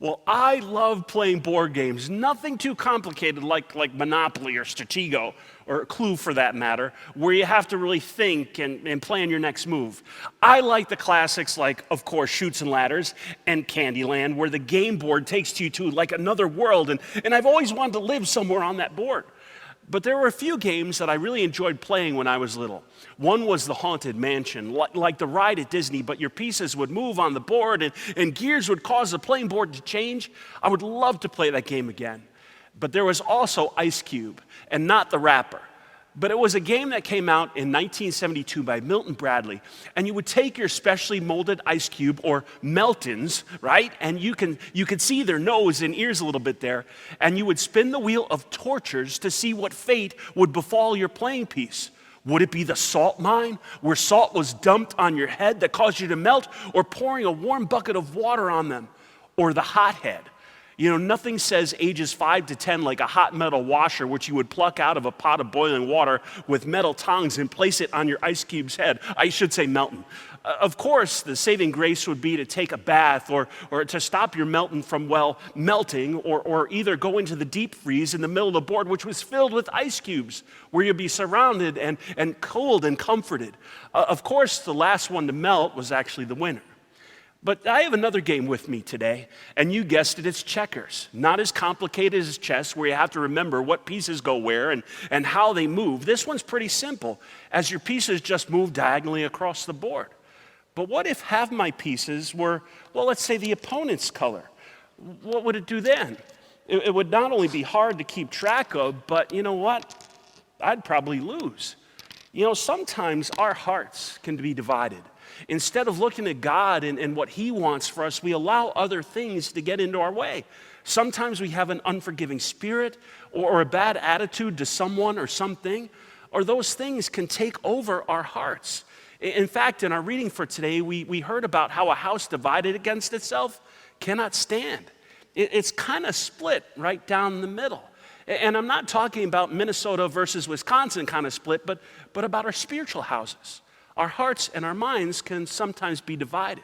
Well, I love playing board games. Nothing too complicated like Monopoly or Stratego or Clue for that matter, where you have to really think and plan your next move. I like the classics like, of course, Chutes and Ladders and Candyland, where the game board takes you to like another world, and I've always wanted to live somewhere on that board. But there were a few games that I really enjoyed playing when I was little. One was the Haunted Mansion, like the ride at Disney, but your pieces would move on the board and gears would cause the playing board to change. I would love to play that game again. But there was also Ice Cube, and not the rapper. But it was a game that came out in 1972 by Milton Bradley. And you would take your specially molded ice cube, or Meltons, right? And you could see their nose and ears a little bit there. And you would spin the wheel of tortures to see what fate would befall your playing piece. Would it be the salt mine, where salt was dumped on your head that caused you to melt, or pouring a warm bucket of water on them? Or the hothead? You know, nothing says ages 5 to 10 like a hot metal washer, which you would pluck out of a pot of boiling water with metal tongs and place it on your ice cube's head. I should say Melton. Of course, the saving grace would be to take a bath or to stop your Melton from, well, melting, or either go into the deep freeze in the middle of the board, which was filled with ice cubes, where you'd be surrounded and cooled and comforted. Of course, the last one to melt was actually the winner. But I have another game with me today, and you guessed it, it's checkers. Not as complicated as chess, where you have to remember what pieces go where and how they move. This one's pretty simple, as your pieces just move diagonally across the board. But what if half my pieces were, well, let's say the opponent's color? What would it do then? It would not only be hard to keep track of, but you know what? I'd probably lose. You know, sometimes our hearts can be divided. Instead of looking at God and what He wants for us, we allow other things to get into our way. Sometimes we have an unforgiving spirit or a bad attitude to someone or something, or those things can take over our hearts. In fact, in our reading for today, we heard about how a house divided against itself cannot stand. It's kind of split right down the middle. And I'm not talking about Minnesota versus Wisconsin kind of split, but about our spiritual houses. Our hearts and our minds can sometimes be divided.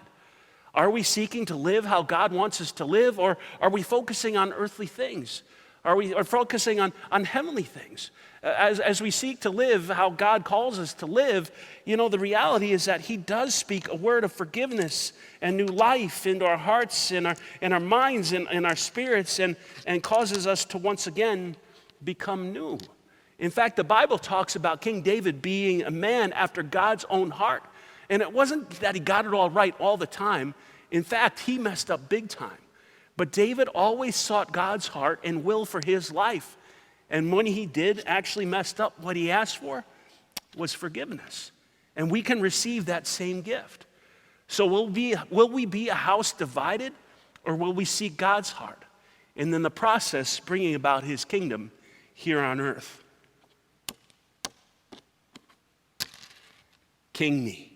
Are we seeking to live how God wants us to live, or are we focusing on earthly things? Are we focusing on heavenly things? As we seek to live how God calls us to live, you know, the reality is that He does speak a word of forgiveness and new life into our hearts and our minds and our spirits, and causes us to once again become new. In fact, the Bible talks about King David being a man after God's own heart. And it wasn't that he got it all right all the time. In fact, he messed up big time. But David always sought God's heart and will for his life. And when he did actually messed up, what he asked for was forgiveness. And we can receive that same gift. So will we be a house divided, or will we seek God's heart? And in the process, bringing about His kingdom here on earth. King me.